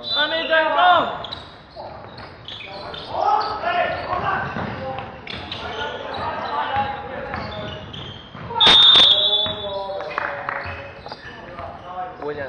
外面進攻。換人。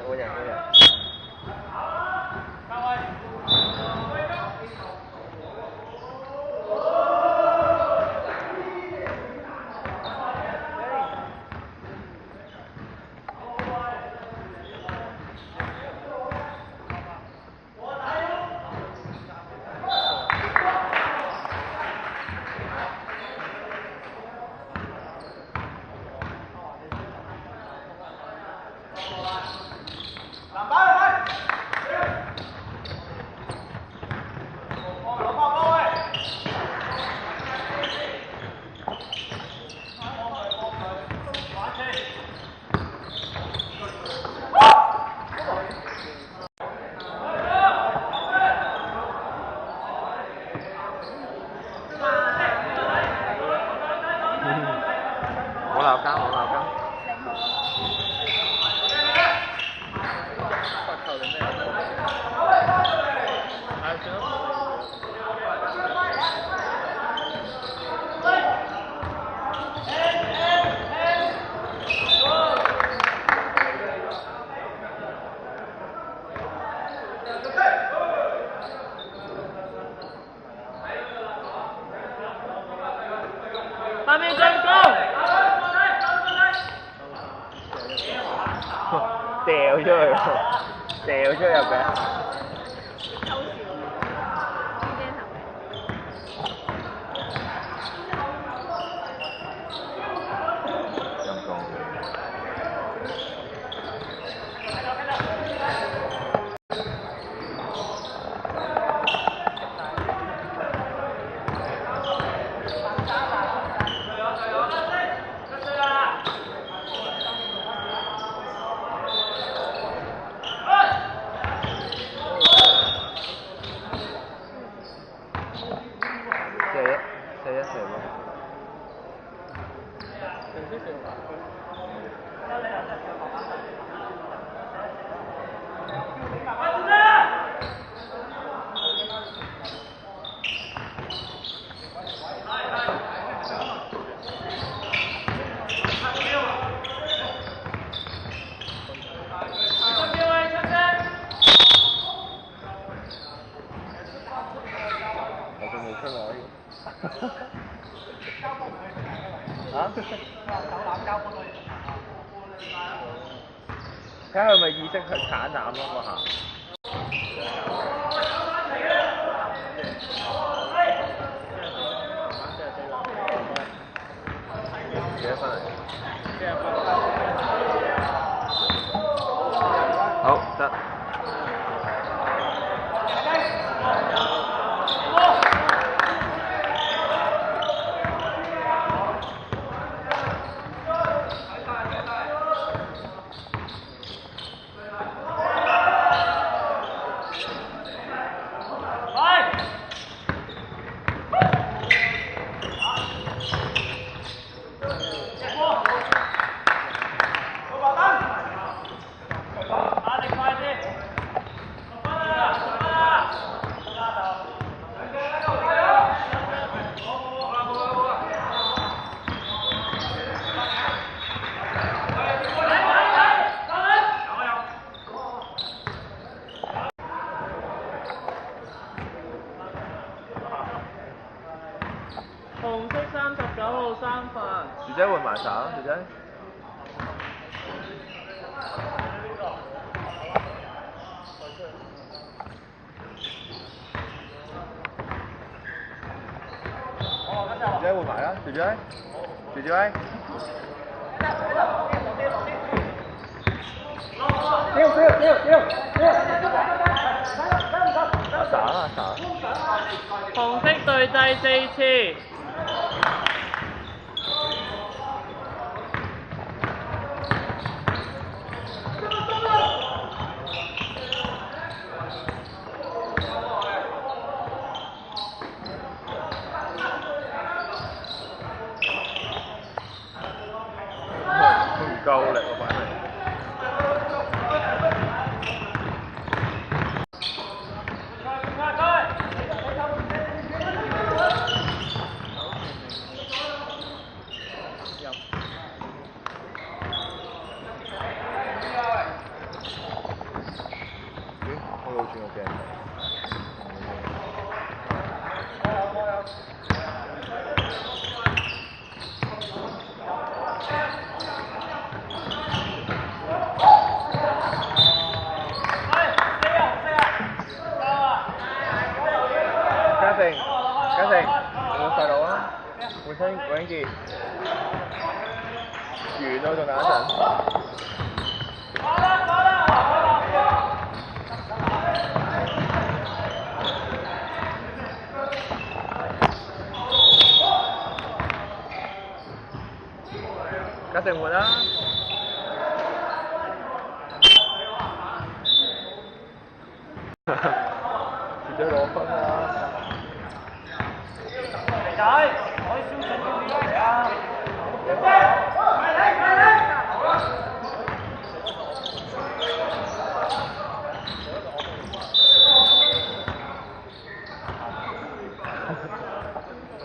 冇鬧交。外面進攻。掉出去入嘅。睇下佢咪意識去鏟攬咯嗰下。幾多分嚟？好得。紅色39號3分。薯仔換埋手，薯仔。薯仔換埋啦，薯仔。打。紅色對制4次。唔夠力喎，反而。嘉誠，有冇細路啊？本身韋英傑完咯，仲等一陣。嘉誠換啦！遲咗攞分啦！肥仔，可以消失啲咩啊？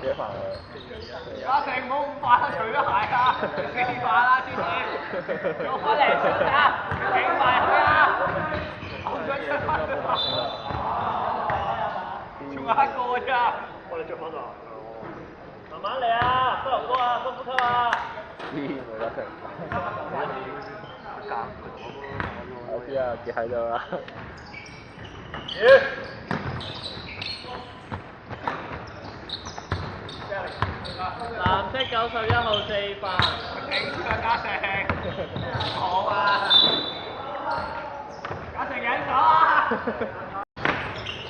幾煩啊！嘉誠唔好咁快啦，除咗鞋啊，幾快啦先至，攞翻嚟先啊，幾快去啊！後咗出仲有一個咋？我哋着翻啊！慢慢嚟啊，多倫多啊，深呼吸啊！嘉誠，我知啊，結喺度啦。藍色91號4番。頂住啊，嘉誠！好啊！嘉誠忍手啊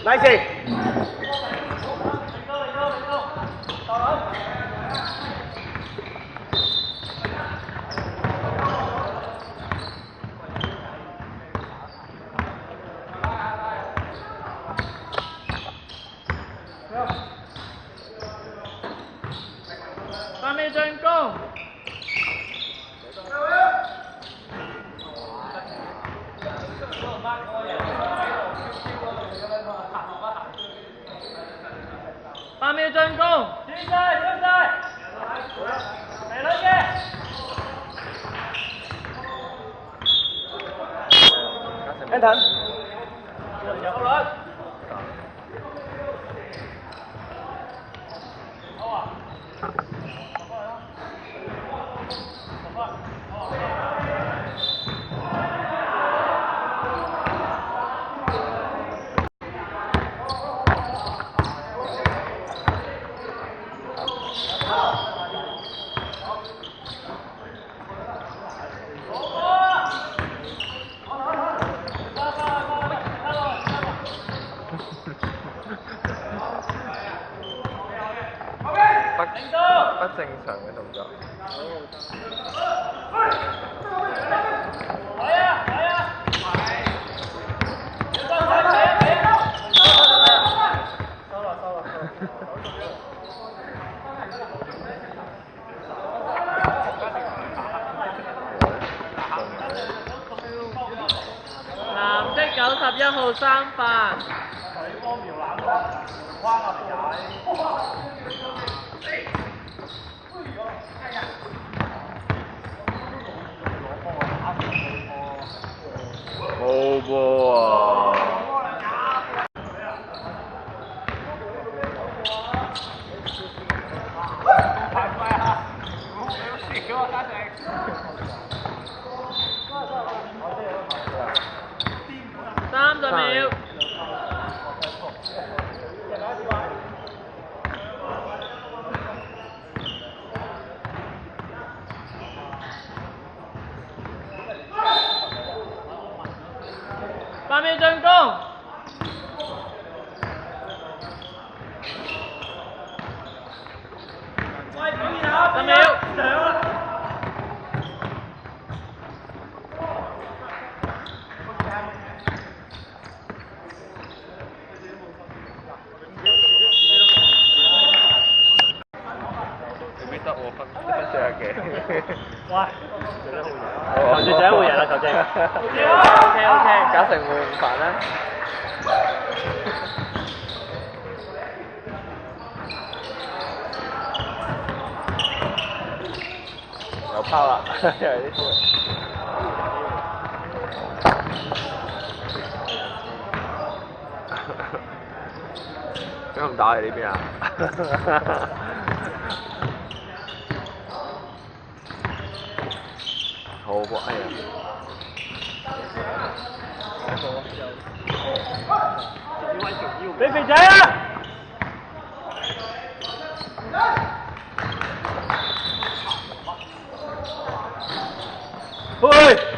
！Nice！8秒進攻。8秒進攻。轉晒，轉晒。嚟女嘅。Anton。入個輪。好啊。不正常嘅動作。藍色91號3番。冇波啊！太快啦！唔好笑啊，嘉誠！30秒。8秒進攻。喂，表現下！10秒。未必得喎，分上嘅。喂，球證仔會贏啦，球證。OK。嘉誠會唔煩咧？又拋啦，又係呢啲。點解唔打你呢邊啊？好噃，哎呀！俾肥仔啊！喂。